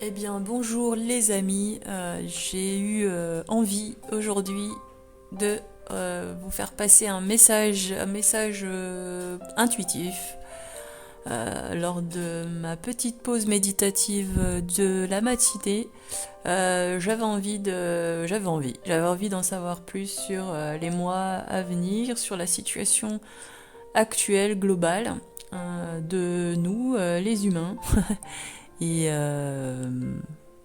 Eh bien, bonjour les amis. J'ai eu envie aujourd'hui de vous faire passer un message intuitif lors de ma petite pause méditative de la matinée. J'avais envie d'en savoir plus sur les mois à venir, sur la situation actuelle globale de nous, les humains. Et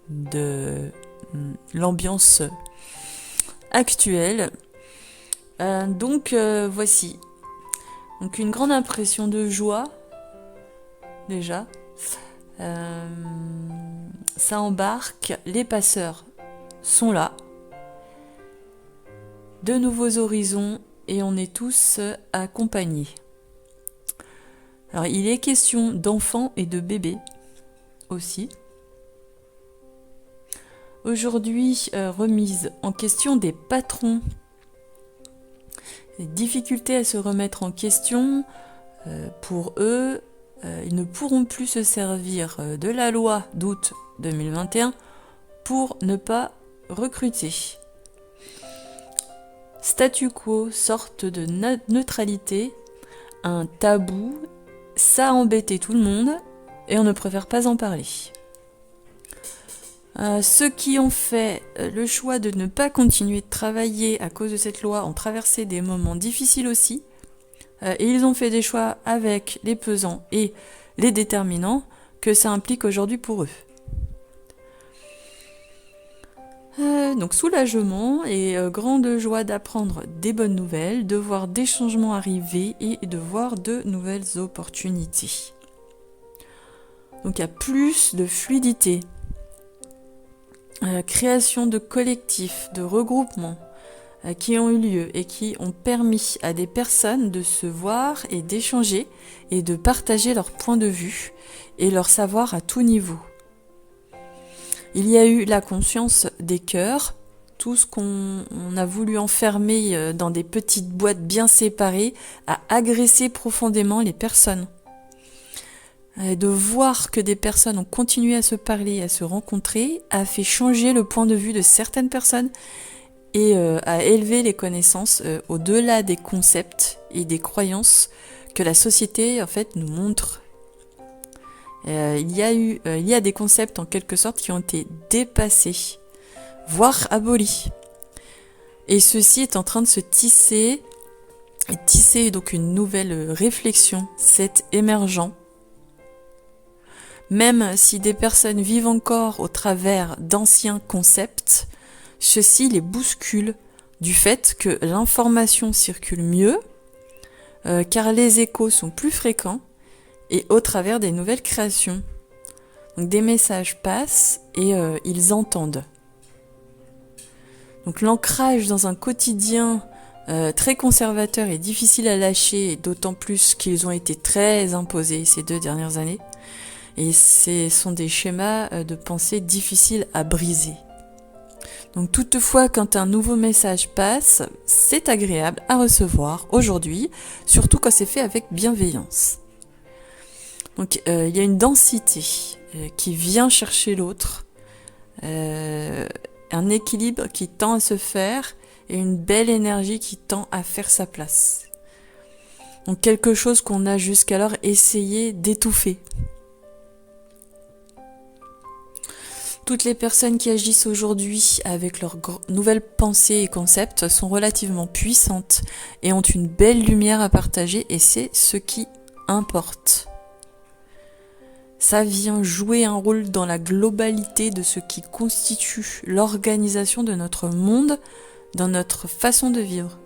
de l'ambiance actuelle. Voici. Donc une grande impression de joie déjà. Euh, Ça embarque, les passeurs sont là, de nouveaux horizons et on est tous accompagnés. Alors il est question d'enfants et de bébés aussi. Aujourd'hui, remise en question des patrons. Les difficultés à se remettre en question, pour eux, ils ne pourront plus se servir de la loi d'août 2021 pour ne pas recruter. Statu quo, sorte de neutralité, un tabou, ça a embêté tout le monde et on ne préfère pas en parler. Ceux qui ont fait le choix de ne pas continuer de travailler à cause de cette loi ont traversé des moments difficiles aussi. Et ils ont fait des choix avec les pesants et les déterminants que ça implique aujourd'hui pour eux. Donc soulagement et grande joie d'apprendre des bonnes nouvelles, de voir des changements arriver et de voir de nouvelles opportunités. Donc il y a plus de fluidité. Création de collectifs, de regroupements qui ont eu lieu et qui ont permis à des personnes de se voir et d'échanger et de partager leur point de vue et leur savoir à tout niveau. Il y a eu la conscience des cœurs, tout ce qu'on a voulu enfermer dans des petites boîtes bien séparées a agressé profondément les personnes. De voir que des personnes ont continué à se parler, à se rencontrer, a fait changer le point de vue de certaines personnes et à élever les connaissances au-delà des concepts et des croyances que la société en fait nous montre. Il y a des concepts en quelque sorte qui ont été dépassés, voire abolis. Et ceci est en train de se tisser, et tisser donc une nouvelle réflexion, c'est émergent. Même si des personnes vivent encore au travers d'anciens concepts, ceci les bouscule du fait que l'information circule mieux, car les échos sont plus fréquents, et au travers des nouvelles créations. Donc des messages passent et ils entendent. Donc l'ancrage dans un quotidien très conservateur et difficile à lâcher, d'autant plus qu'ils ont été très imposés ces 2 dernières années. Et ce sont des schémas de pensée difficiles à briser. Donc toutefois, quand un nouveau message passe, c'est agréable à recevoir aujourd'hui, surtout quand c'est fait avec bienveillance. Donc il y a une densité qui vient chercher l'autre, un équilibre qui tend à se faire et une belle énergie qui tend à faire sa place. Donc quelque chose qu'on a jusqu'alors essayé d'étouffer. Toutes les personnes qui agissent aujourd'hui avec leurs nouvelles pensées et concepts sont relativement puissantes et ont une belle lumière à partager et c'est ce qui importe. Ça vient jouer un rôle dans la globalité de ce qui constitue l'organisation de notre monde, dans notre façon de vivre.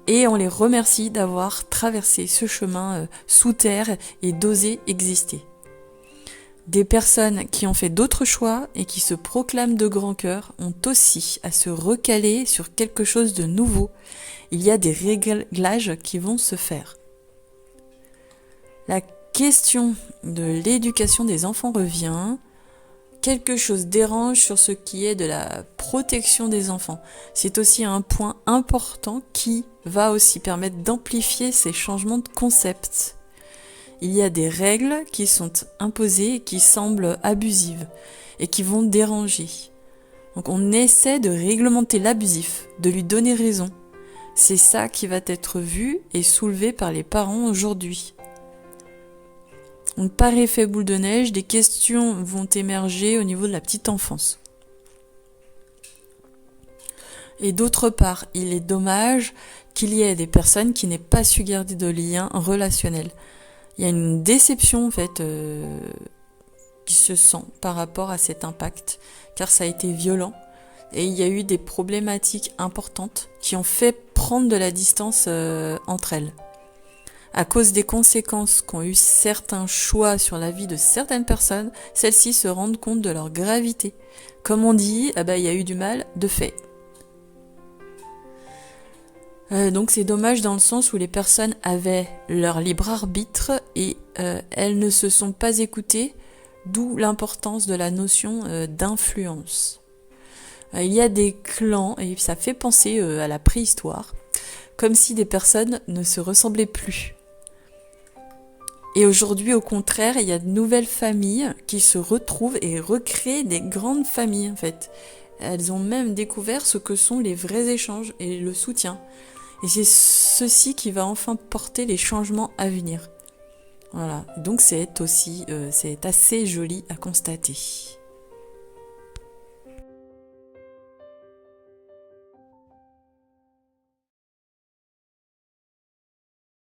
Et on les remercie d'avoir traversé ce chemin sous terre et d'oser exister. Des personnes qui ont fait d'autres choix et qui se proclament de grand cœur ont aussi à se recaler sur quelque chose de nouveau. Il y a des réglages qui vont se faire. La question de l'éducation des enfants revient. Quelque chose dérange sur ce qui est de la protection des enfants. C'est aussi un point important qui va aussi permettre d'amplifier ces changements de concept. il y a des règles qui sont imposées et qui semblent abusives et qui vont déranger. Donc on essaie de réglementer l'abusif, de lui donner raison. C'est ça qui va être vu et soulevé par les parents aujourd'hui. Donc par effet boule de neige, des questions vont émerger au niveau de la petite enfance. Et d'autre part, il est dommage qu'il y ait des personnes qui n'aient pas su garder de liens relationnels. Il y a une déception en fait qui se sent par rapport à cet impact, car ça a été violent et il y a eu des problématiques importantes qui ont fait prendre de la distance entre elles. À cause des conséquences qu'ont eu certains choix sur la vie de certaines personnes, celles-ci se rendent compte de leur gravité. Comme on dit, il y a eu du mal de fait. Donc c'est dommage dans le sens où les personnes avaient leur libre arbitre et elles ne se sont pas écoutées, d'où l'importance de la notion d'influence. Il y a des clans et ça fait penser à la préhistoire, comme si des personnes ne se ressemblaient plus. Et aujourd'hui, au contraire, il y a de nouvelles familles qui se retrouvent et recréent des grandes familles en fait. Elles ont même découvert ce que sont les vrais échanges et le soutien. Et c'est ceci qui va enfin porter les changements à venir. Voilà, donc c'est assez joli à constater.